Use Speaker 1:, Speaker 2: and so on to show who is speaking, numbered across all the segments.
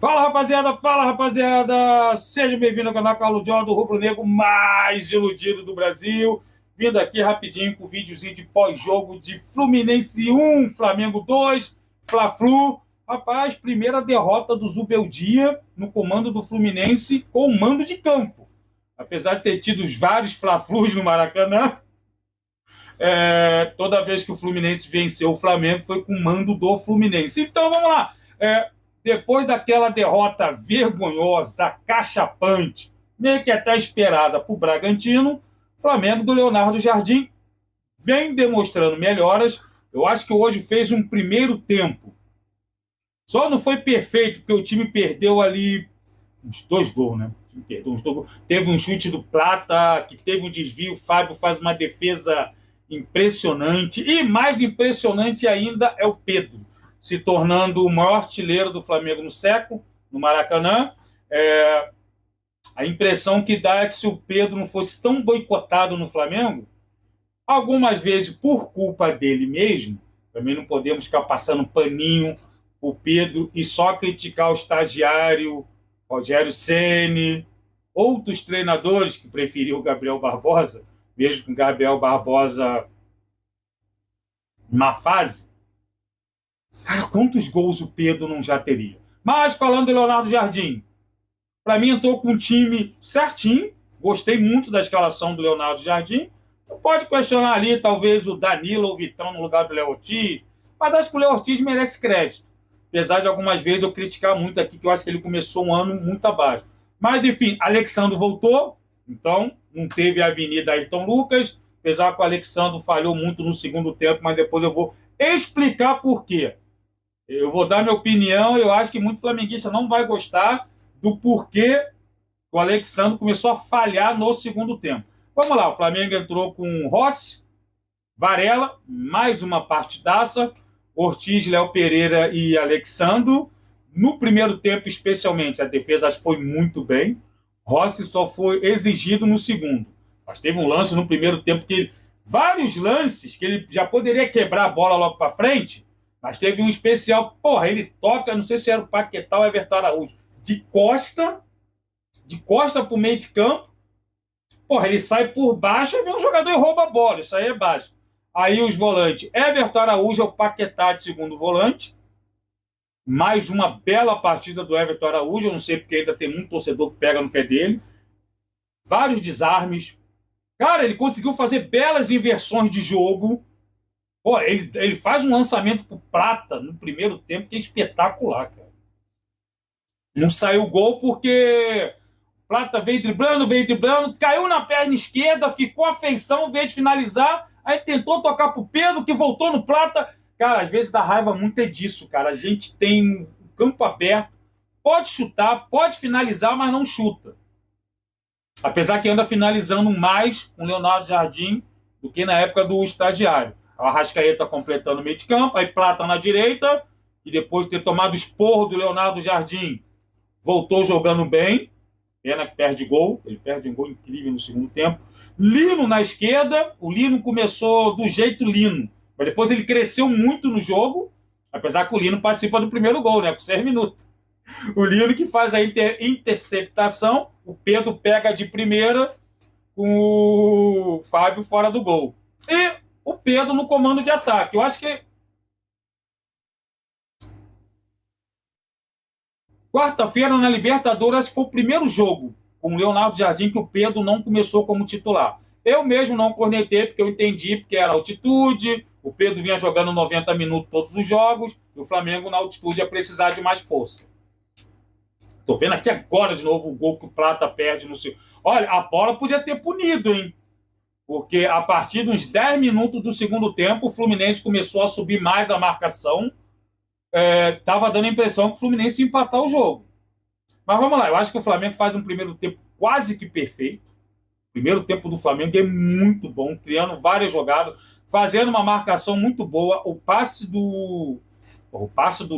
Speaker 1: Fala rapaziada, seja bem-vindo ao canal Carlos John do Rubro Negro mais iludido do Brasil, vindo aqui rapidinho com o videozinho de pós-jogo de Fluminense 1, Flamengo 2, Fla-Flu. Rapaz, primeira derrota do Zubeldia no comando do Fluminense com o mando de campo. Apesar de ter tido vários Fla-Flus no Maracanã, toda vez que o Fluminense venceu o Flamengo foi com o mando do Fluminense. Então vamos lá. Depois daquela derrota vergonhosa, cachapante, meio que até esperada para o Bragantino, o Flamengo do Leonardo Jardim vem demonstrando melhoras. Eu acho que hoje fez um primeiro tempo. Só não foi perfeito, porque o time perdeu ali uns 2 gols, né? Perdeu uns 2 gols. Teve um chute do Plata, que teve um desvio, o Fábio faz uma defesa impressionante. E mais impressionante ainda é o Pedro, se tornando o maior artilheiro do Flamengo no século, no Maracanã. A impressão que dá é que se o Pedro não fosse tão boicotado no Flamengo, algumas vezes por culpa dele mesmo, também não podemos ficar passando paninho o Pedro e só criticar o estagiário, Rogério Ceni, outros treinadores que preferiam o Gabriel Barbosa, mesmo com o Gabriel Barbosa na fase. Cara, quantos gols o Pedro não já teria? Mas falando do Leonardo Jardim, para mim entrou com um time certinho. Gostei muito da escalação do Leonardo Jardim. Tu pode questionar ali, talvez, o Danilo ou o Vitão no lugar do Léo Ortiz, mas acho que o Léo Ortiz merece crédito. Apesar de algumas vezes eu criticar muito aqui, que eu acho que ele começou um ano muito abaixo. Mas, enfim, Alexandre voltou, então não teve a Avenida Ayrton Lucas, apesar que o Alexandre falhou muito no segundo tempo, mas depois eu vou explicar por quê. Eu vou dar minha opinião, eu acho que muito flamenguista não vai gostar do porquê o Alexandre começou a falhar no segundo tempo. Vamos lá, o Flamengo entrou com Rossi, Varela, mais uma partidaça, Ortiz, Léo Pereira e Alexandre. No primeiro tempo, especialmente, a defesa foi muito bem. Rossi só foi exigido no segundo. Mas teve um lance no primeiro tempo vários lances que ele já poderia quebrar a bola logo para frente, mas teve um especial. Porra, ele toca, não sei se era o Paquetá ou o Everton Araújo, de costa para o meio de campo. Porra, ele sai por baixo e vem um jogador e rouba a bola. Isso aí é básico. Aí os volantes. Everton Araújo é o Paquetá de segundo volante. Mais uma bela partida do Everton Araújo. Eu não sei porque ainda tem muito torcedor que pega no pé dele. Vários desarmes. Cara, ele conseguiu fazer belas inversões de jogo. Pô, ele faz um lançamento pro Prata no primeiro tempo que é espetacular, cara. Não saiu o gol porque Plata veio driblando, caiu na perna esquerda, ficou a feição, veio de finalizar, aí tentou tocar pro Pedro, que voltou no Plata. Cara, às vezes dá raiva muito é disso, cara. A gente tem um campo aberto, pode chutar, pode finalizar, mas não chuta. Apesar que anda finalizando mais com o Leonardo Jardim do que na época do estagiário. O Arrascaeta completando o meio de campo, aí Plata na direita, e depois de ter tomado esporro do Leonardo Jardim, voltou jogando bem. Pena que perde gol, ele perde um gol incrível no segundo tempo. Lino na esquerda, o Lino começou do jeito Lino, mas depois ele cresceu muito no jogo, apesar que o Lino participa do primeiro gol, né, com 6 minutos. O Lino que faz a interceptação, o Pedro pega de primeira com o Fábio fora do gol. E o Pedro no comando de ataque. Eu acho que quarta-feira na Libertadores, acho que foi o primeiro jogo com o Leonardo Jardim que o Pedro não começou como titular. Eu mesmo não cornetei, porque eu entendi porque era altitude, o Pedro vinha jogando 90 minutos todos os jogos, e o Flamengo na altitude ia precisar de mais força. Tô vendo aqui agora de novo o gol que o Plata perde no seu. Olha, a bola podia ter punido, hein? Porque a partir dos 10 minutos do segundo tempo, o Fluminense começou a subir mais a marcação. Tava dando a impressão que o Fluminense ia empatar o jogo. Mas vamos lá, eu acho que o Flamengo faz um primeiro tempo quase que perfeito. O primeiro tempo do Flamengo é muito bom, criando várias jogadas, fazendo uma marcação muito boa. O passe do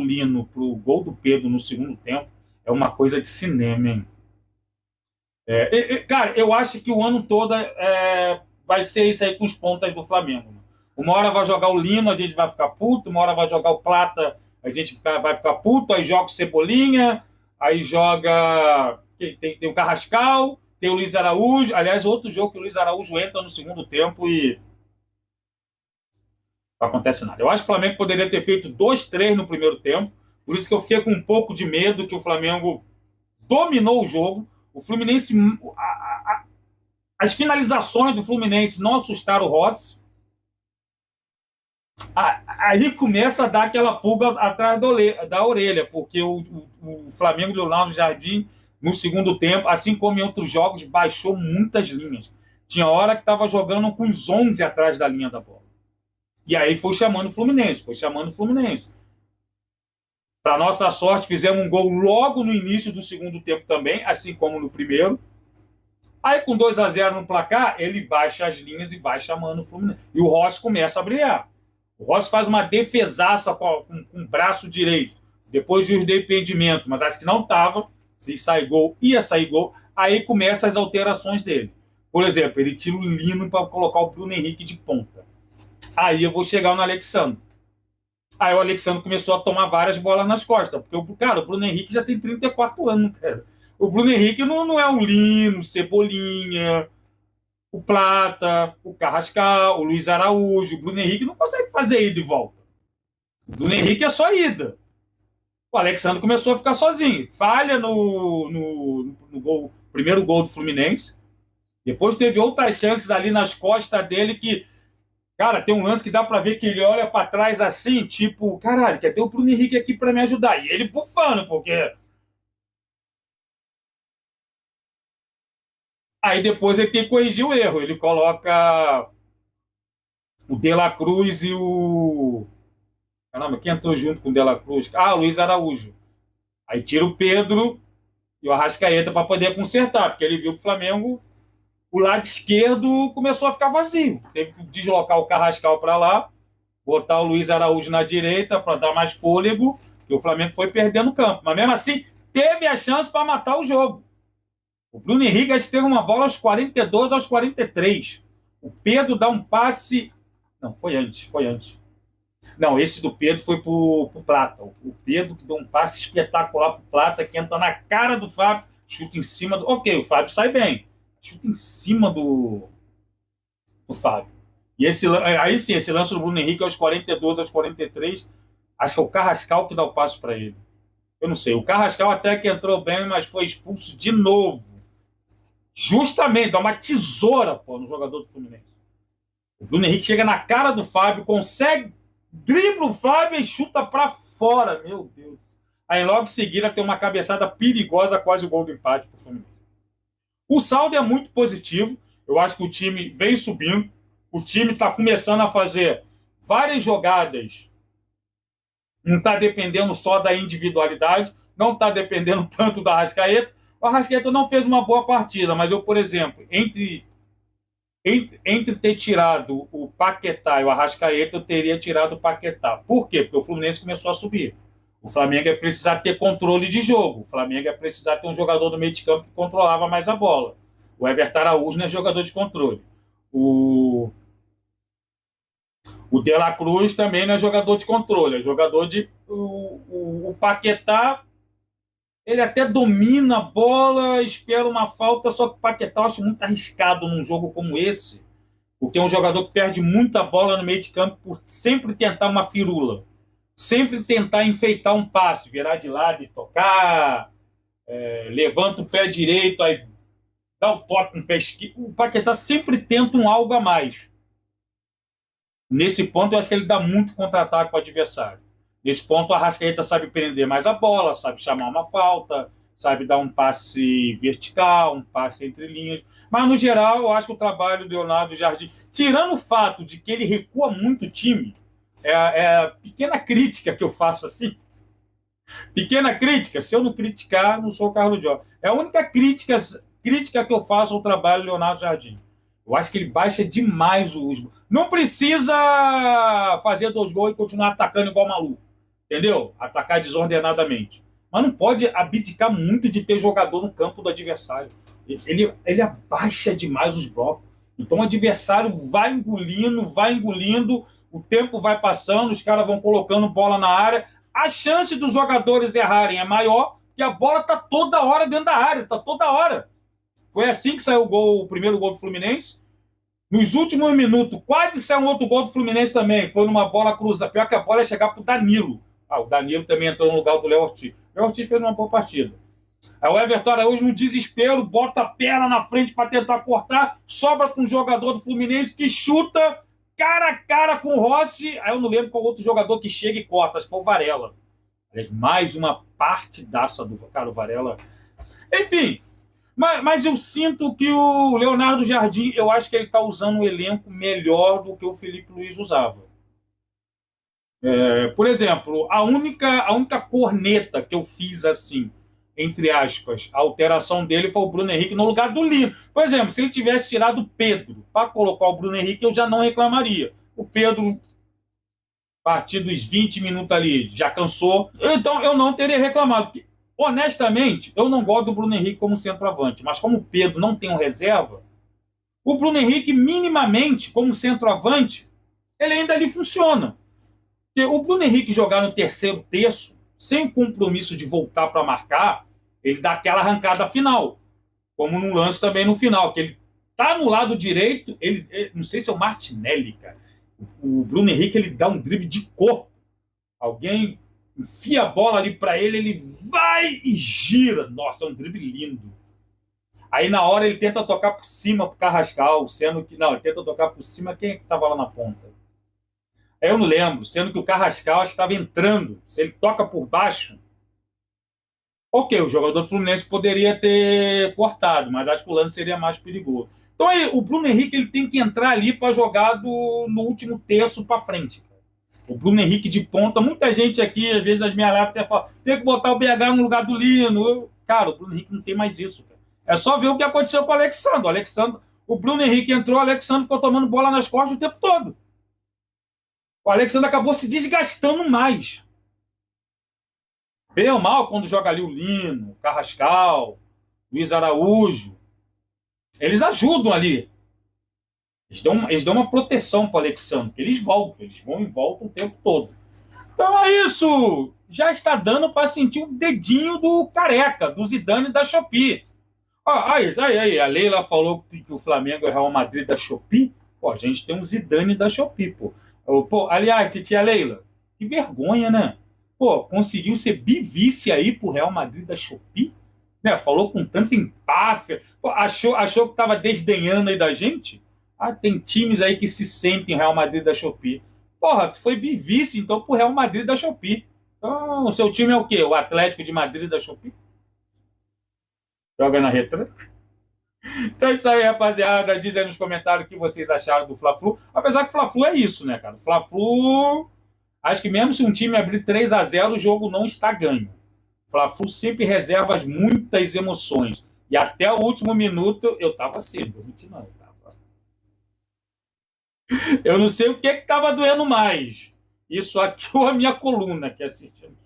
Speaker 1: Lino pro gol do Pedro no segundo tempo é uma coisa de cinema, hein? Cara, eu acho que o ano todo vai ser isso aí com os pontas do Flamengo. Uma hora vai jogar o Lino, a gente vai ficar puto. Uma hora vai jogar o Plata, a gente vai ficar puto. Aí joga o Cebolinha, Aí joga. Tem o Carrascal, tem o Luiz Araújo. Aliás, outro jogo que o Luiz Araújo entra no segundo tempo e não acontece nada. Eu acho que o Flamengo poderia ter feito 2-3 no primeiro tempo. Por isso que eu fiquei com um pouco de medo que o Flamengo dominou o jogo. O Fluminense. As finalizações do Fluminense não assustaram o Rossi. Aí começa a dar aquela pulga atrás da orelha, porque o Flamengo de Leonardo Jardim, no segundo tempo, assim como em outros jogos, baixou muitas linhas. Tinha hora que estava jogando com os 11 atrás da linha da bola. E aí foi chamando o Fluminense, foi chamando o Fluminense. Para nossa sorte, fizemos um gol logo no início do segundo tempo também, assim como no primeiro. Aí com 2-0 no placar, ele baixa as linhas e vai chamando o Fluminense. E o Rossi começa a brilhar. O Rossi faz uma defesaça com o braço direito, depois de um impedimento, mas acho que não estava. Se sai gol, ia sair gol. Aí começam as alterações dele. Por exemplo, ele tira o Lino para colocar o Bruno Henrique de ponta. Aí eu vou chegar no Alexandre. Aí o Alexandre começou a tomar várias bolas nas costas, porque o Bruno Henrique já tem 34 anos, cara. O Bruno Henrique não é o Lino, Cebolinha, o Plata, o Carrascal, o Luiz Araújo. O Bruno Henrique não consegue fazer ida e volta. O Bruno Henrique é só ida. O Alexandre começou a ficar sozinho. Falha no gol, primeiro gol do Fluminense. Depois teve outras chances ali nas costas dele que, cara, tem um lance que dá pra ver que ele olha pra trás assim, tipo, caralho, quer ter o Bruno Henrique aqui pra me ajudar. E ele bufando, porque... Aí depois ele tem que corrigir o erro. Ele coloca o De La Cruz e o... Caramba, quem entrou junto com o De La Cruz? Ah, o Luiz Araújo. Aí tira o Pedro e o Arrascaeta para poder consertar, porque ele viu que o Flamengo, o lado esquerdo, começou a ficar vazio. Teve que deslocar o Carrascal para lá, botar o Luiz Araújo na direita para dar mais fôlego, e o Flamengo foi perdendo o campo. Mas mesmo assim, teve a chance para matar o jogo. O Bruno Henrique acho que teve uma bola aos 42, aos 43. O Pedro dá um passe... Não, foi antes. Não, esse do Pedro foi pro Plata. O Pedro que deu um passe espetacular pro Plata, que entra na cara do Fábio, chuta em cima do... Ok, o Fábio sai bem. Chuta em cima do Fábio. E aí sim, esse lance do Bruno Henrique aos 42, aos 43, acho que é o Carrascal que dá o passe para ele. Eu não sei. O Carrascal até que entrou bem, mas foi expulso de novo. Justamente, dá uma tesoura, pô, no jogador do Fluminense. O Bruno Henrique chega na cara do Fábio, consegue, dribla o Fábio e chuta para fora. Meu Deus. Aí logo em seguida tem uma cabeçada perigosa, quase o gol do empate pro Fluminense. O saldo é muito positivo. Eu acho que o time vem subindo. O time está começando a fazer várias jogadas. Não está dependendo só da individualidade. Não está dependendo tanto da Arrascaeta. O Arrascaeta não fez uma boa partida, mas eu, por exemplo, entre ter tirado o Paquetá e o Arrascaeta, eu teria tirado o Paquetá. Por quê? Porque o Fluminense começou a subir. O Flamengo ia precisar ter controle de jogo. O Flamengo ia precisar ter um jogador do meio de campo que controlava mais a bola. O Everton Araújo não é jogador de controle. O De La Cruz também não é jogador de controle. É jogador de... O Paquetá, ele até domina a bola, espera uma falta, só que o Paquetá eu acho muito arriscado num jogo como esse, porque é um jogador que perde muita bola no meio de campo por sempre tentar uma firula. Sempre tentar enfeitar um passe, virar de lado e tocar, levanta o pé direito, aí dá o toque no pé esquerdo. O Paquetá sempre tenta um algo a mais. Nesse ponto, eu acho que ele dá muito contra-ataque para o adversário. Nesse ponto, o Arrascaeta sabe prender mais a bola, sabe chamar uma falta, sabe dar um passe vertical, um passe entre linhas. Mas, no geral, eu acho que o trabalho do Leonardo Jardim, tirando o fato de que ele recua muito o time, é a pequena crítica que eu faço assim. Pequena crítica, se eu não criticar, não sou o Carlos Jorge. É a única crítica que eu faço ao trabalho do Leonardo Jardim. Eu acho que ele baixa demais os... Não precisa fazer 2 gols e continuar atacando igual maluco. Entendeu? Atacar desordenadamente. Mas não pode abdicar muito de ter jogador no campo do adversário. Ele abaixa demais os blocos. Então o adversário vai engolindo, o tempo vai passando, os caras vão colocando bola na área. A chance dos jogadores errarem é maior, que a bola tá toda hora dentro da área, tá toda hora. Foi assim que saiu o primeiro gol do Fluminense. Nos últimos minutos, quase saiu um outro gol do Fluminense também. Foi numa bola cruzada. Pior que a bola ia chegar pro Danilo. O Danilo também entrou no lugar do Léo Ortiz. O Léo Ortiz fez uma boa partida. Aí o Everton Araújo, no desespero, bota a perna na frente para tentar cortar, sobra com um jogador do Fluminense que chuta cara a cara com o Rossi. Aí eu não lembro qual outro jogador que chega e corta, acho que foi o Varela. Aliás, mais uma partidaça do cara, o Varela. Enfim, mas eu sinto que o Leonardo Jardim, eu acho que ele está usando um elenco melhor do que o Felipe Luiz usava. Por exemplo, a única corneta que eu fiz assim, entre aspas, a alteração dele foi o Bruno Henrique no lugar do Lino. Por exemplo, se ele tivesse tirado o Pedro para colocar o Bruno Henrique, eu já não reclamaria. O Pedro, a partir dos 20 minutos ali, já cansou. Então, eu não teria reclamado. Porque, honestamente, eu não gosto do Bruno Henrique como centroavante. Mas como o Pedro não tem um reserva, o Bruno Henrique, minimamente, como centroavante, ele ainda ali funciona. Porque o Bruno Henrique jogar no terceiro terço, sem compromisso de voltar para marcar, ele dá aquela arrancada final. Como num lance também no final, que ele tá no lado direito, não sei se é o Martinelli, cara. O Bruno Henrique, ele dá um drible de corpo. Alguém enfia a bola ali para ele, ele vai e gira. Nossa, é um drible lindo. Aí na hora ele tenta tocar por cima pro Carrascal, sendo que... Não, ele tenta tocar por cima, quem é que tava lá na ponta? Eu não lembro, sendo que o Carrascal acho que estava entrando. Se ele toca por baixo, ok, o jogador do Fluminense poderia ter cortado, mas acho que o lance seria mais perigoso. Então aí, o Bruno Henrique ele tem que entrar ali para jogar no último terço para frente. O Bruno Henrique de ponta, muita gente aqui, às vezes nas minhas lives, até fala, tem que botar o BH no lugar do Lino. Cara, o Bruno Henrique não tem mais isso. Cara. É só ver o que aconteceu com o Alexandre. O Bruno Henrique entrou, o Alexandre ficou tomando bola nas costas o tempo todo. O Alexandre acabou se desgastando mais. Bem ou mal, quando joga ali o Lino, o Carrascal, Luiz Araújo, eles ajudam ali. Eles dão uma proteção para o Alexandre, que eles vão e voltam o tempo todo. Então é isso. Já está dando para sentir o dedinho do Careca, do Zidane da Shopee. Aí, a Leila falou que o Flamengo é o Real Madrid da Shopee. Pô, a gente tem um Zidane da Shopee, pô. Pô, aliás, titia Leila, que vergonha, né? Pô, conseguiu ser bivice aí pro Real Madrid da Shopee? Né? Falou com tanta empáfia. Pô, achou que tava desdenhando aí da gente? Tem times aí que se sentem Real Madrid da Shopee. Porra, tu foi bivice, então, pro Real Madrid da Shopee. Então, o seu time é o quê? O Atlético de Madrid da Shopee? Joga na retranca? Então é isso aí, rapaziada. Diz aí nos comentários o que vocês acharam do Fla-Flu. Apesar que o Fla-Flu é isso, né, cara? O Fla-Flu, acho que mesmo se um time abrir 3-0, o jogo não está ganho. O Fla-Flu sempre reserva muitas emoções. E até o último minuto, eu tava assim, não. Eu não sei o que tava doendo mais. Isso aqui ou a minha coluna que assistindo.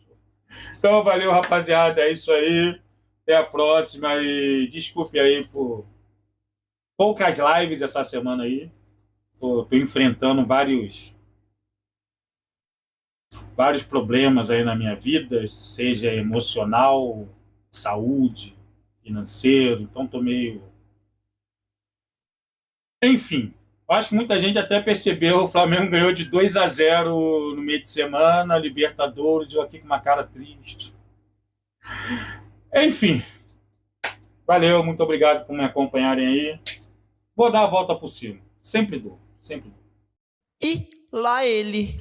Speaker 1: Então, valeu, rapaziada. É isso aí. Até a próxima. E desculpe aí por poucas lives essa semana aí. Tô enfrentando vários problemas aí na minha vida, seja emocional, saúde, financeiro. Então, tô meio... Enfim. Acho que muita gente até percebeu, o Flamengo ganhou de 2-0 no meio de semana, Libertadores, eu aqui com uma cara triste. Enfim, valeu, muito obrigado por me acompanharem aí. Vou dar a volta por cima, sempre dou.
Speaker 2: E lá ele.